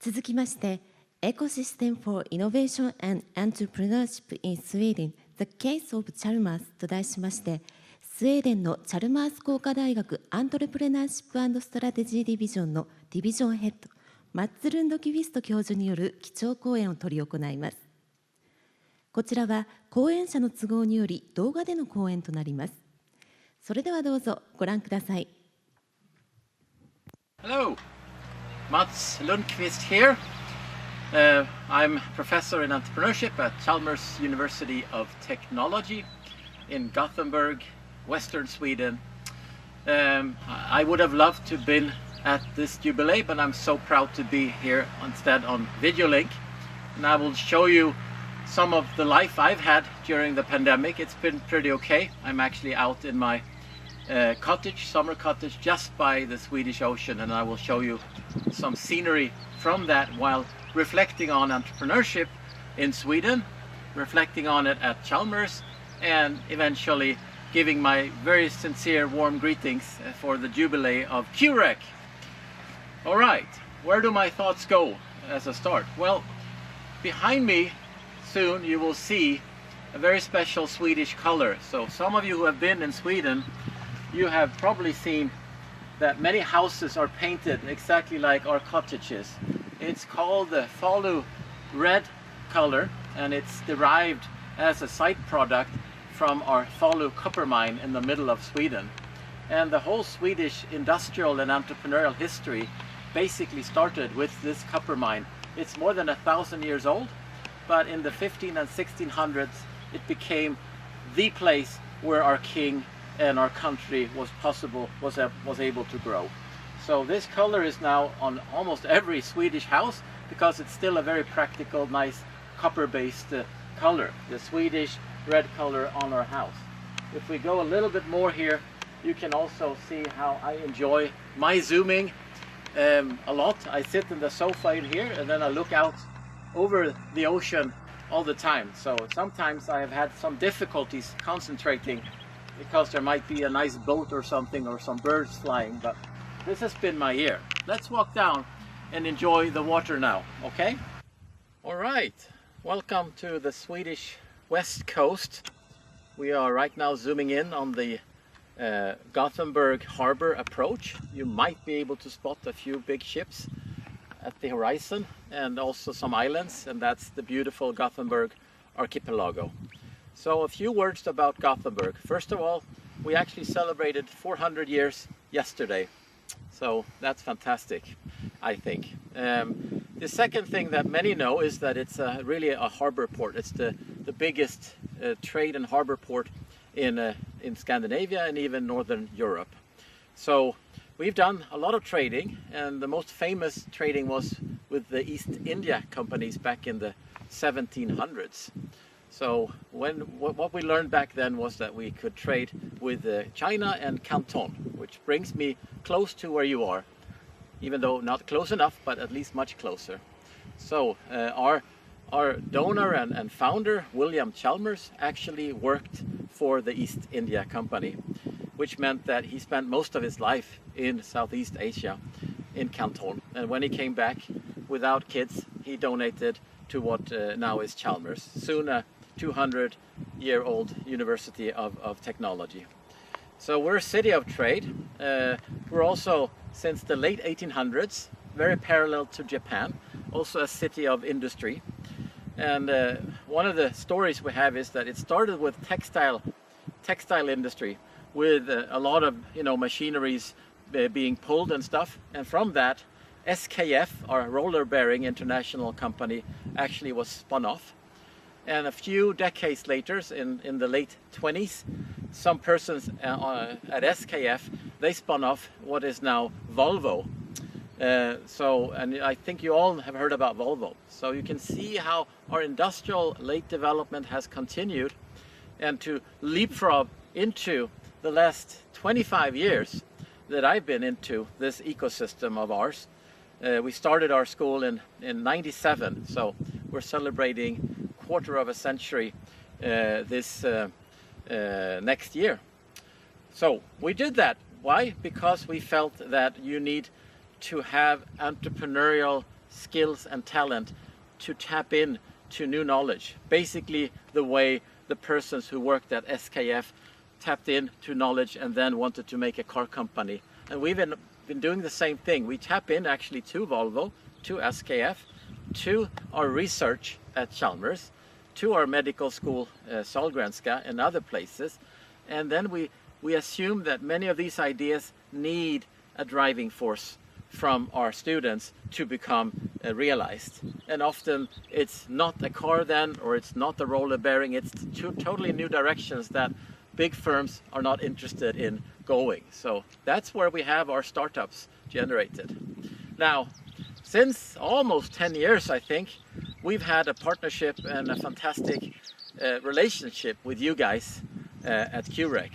続きまして、Ecosystem for Innovation and Entrepreneurship in Sweden, The Case of Chalmers と題しまして、スウェーデンのチャルマース工科大学アントレプレナーシップ&ストラテジーディビジョンのディビジョンヘッド、マッツ・ルンドキュビスト教授による基調講演を執り行います。こちらは講演者の都合により動画での講演となります。それではどうぞご覧ください。Hello, Mats Lundqvist here. I'm professor in entrepreneurship at Chalmers University of Technology in Gothenburg, Western Sweden. I would have loved to have been at this jubilee, but I'm so proud to be here instead on video link. And I will show you some of the life I've had during the pandemic. It's been pretty okay. I'm actually out in my summer cottage just by the Swedish Ocean, and I will show you some scenery from that while reflecting on entrepreneurship in Sweden, reflecting on it at Chalmers, and eventually giving my very sincere warm greetings for the jubilee of QREC. All right, where do my thoughts go as a start? Well, behind me soon you will see a very special Swedish color. So some of you who have been in Sweden, you have probably seen that many houses are painted exactly like our cottages. It's called the Falu red color, and it's derived as a side product from our Falu copper mine in the middle of Sweden. And the whole Swedish industrial and entrepreneurial history basically started with this copper mine. It's more than 1,000 years old, but in the 15 and 1600s it became the place where our king and our country was able to grow. So this color is now on almost every Swedish house because it's still a very practical, nice copper-based color, the Swedish red color on our house. If we go a little bit more here, you can also see how I enjoy my zooming a lot. I sit in the sofa in here and then I look out over the ocean all the time. So sometimes I have had some difficulties concentrating because there might be a nice boat or something or some birds flying, but this has been my year. Let's walk down and enjoy the water now, okay? All right, welcome to the Swedish west coast. We are right now zooming in on the Gothenburg harbor approach. You might be able to spot a few big ships at the horizon and also some islands, and that's the beautiful Gothenburg archipelago. So a few words about Gothenburg. First of all, we actually celebrated 400 years yesterday. So that's fantastic, I think. The second thing that many know is that it's really a harbor port. It's the biggest trade and harbor port in Scandinavia and even Northern Europe. So we've done a lot of trading, and the most famous trading was with the East India companies back in the 1700s. So what we learned back then was that we could trade with China and Canton, which brings me close to where you are, even though not close enough, but at least much closer. So our donor and founder, William Chalmers, actually worked for the East India Company, which meant that he spent most of his life in Southeast Asia, in Canton. And when he came back without kids, he donated to what now is Chalmers, soon a 200-year-old university of technology. So we're a city of trade. We're also, since the late 1800s, very parallel to Japan, also a city of industry. And one of the stories we have is that it started with textile industry, with a lot of machineries being pulled and stuff. And from that, SKF, our roller bearing international company, actually was spun off. And a few decades later, in the late 20s, some persons at SKF, they spun off what is now Volvo. And I think you all have heard about Volvo. So you can see how our industrial late development has continued, and to leapfrog into the last 25 years that I've been into this ecosystem of ours. We started our school in 97, so we're celebrating quarter of a century this next year. So we did that. Why? Because we felt that you need to have entrepreneurial skills and talent to tap in to new knowledge. Basically the way the persons who worked at SKF tapped into knowledge and then wanted to make a car company. And we've been doing the same thing. We tap in actually to Volvo, to SKF, to our research at Chalmers, to our medical school, Sahlgrenska, and other places. And then we assume that many of these ideas need a driving force from our students to become realized. And often it's not a car then, or it's not a roller bearing, it's two totally new directions that big firms are not interested in going. So that's where we have our startups generated. Now, since almost 10 years, I think, we've had a partnership and a fantastic relationship with you guys at QREC.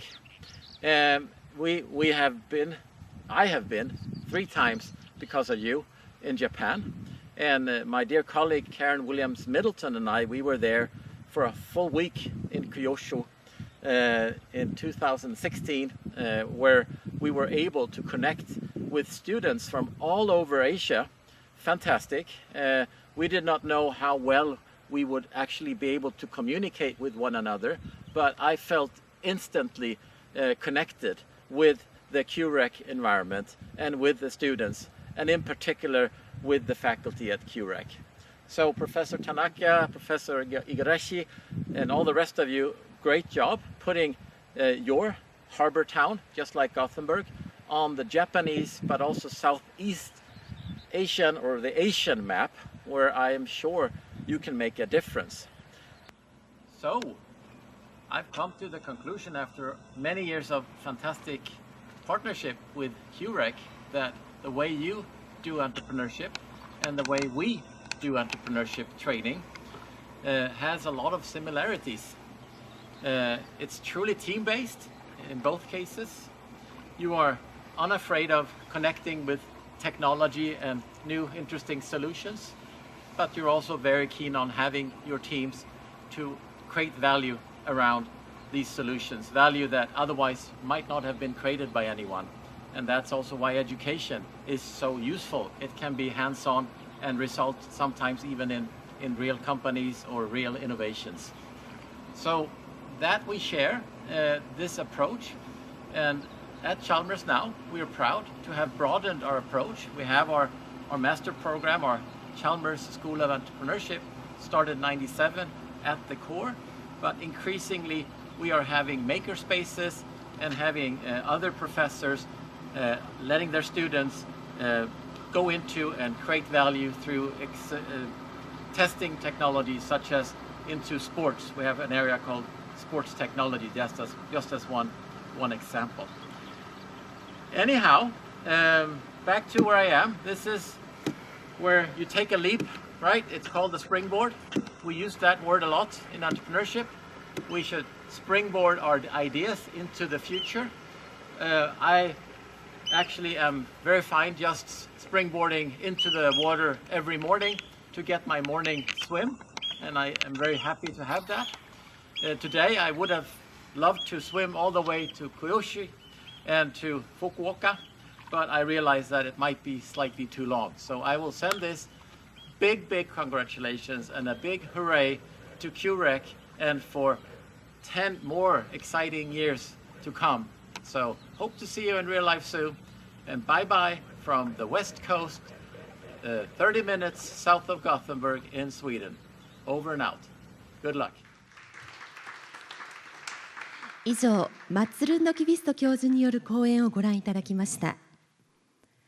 I have been 3 times because of you in Japan, and my dear colleague Karen Williams Middleton and I, we were there for a full week in Kyushu in 2016, where we were able to connect with students from all over Asia. Fantastic. We did not know how well we would actually be able to communicate with one another, but I felt instantly connected with the QREC environment and with the students, and in particular with the faculty at QREC. So Professor Tanaka, Professor Igarashi, and all the rest of you, great job putting your harbor town, just like Gothenburg, on the Japanese but also Southeast Asian or the Asian map, where I am sure you can make a difference. So I've come to the conclusion after many years of fantastic partnership with QREC that the way you do entrepreneurship and the way we do entrepreneurship training has a lot of similarities. It's truly team-based in both cases. You are unafraid of connecting with technology and new interesting solutions, but you're also very keen on having your teams to create value around these solutions, value that otherwise might not have been created by anyone. And that's also why education is so useful. It can be hands-on and result sometimes even in real companies or real innovations. So that we share this approach, and at Chalmers now we are proud to have broadened our approach. We have our master program, our Chalmers School of Entrepreneurship, started in '97 at the core, but increasingly we are having maker spaces and having other professors letting their students go into and create value through testing technologies such as into sports. We have an area called sports technology, just as one example. Anyhow, back to where I am. This is where you take a leap, right? It's called the springboard. We use that word a lot in entrepreneurship. We should springboard our ideas into the future. I actually am very fine just springboarding into the water every morning to get my morning swim, and I am very happy to have that. Today I would have loved to swim all the way to Kyushu and to Fukuoka, but I realized that it might be slightly too long. So I will send this big congratulations and a big hooray to QREC and for 10 more exciting years to come. So hope to see you in real life soon, and bye-bye from the West Coast, 30 minutes south of Gothenburg in Sweden. Over and out. Good luck. 以上、マッツ・ルンドキビスト教授による講演をご覧いただきました。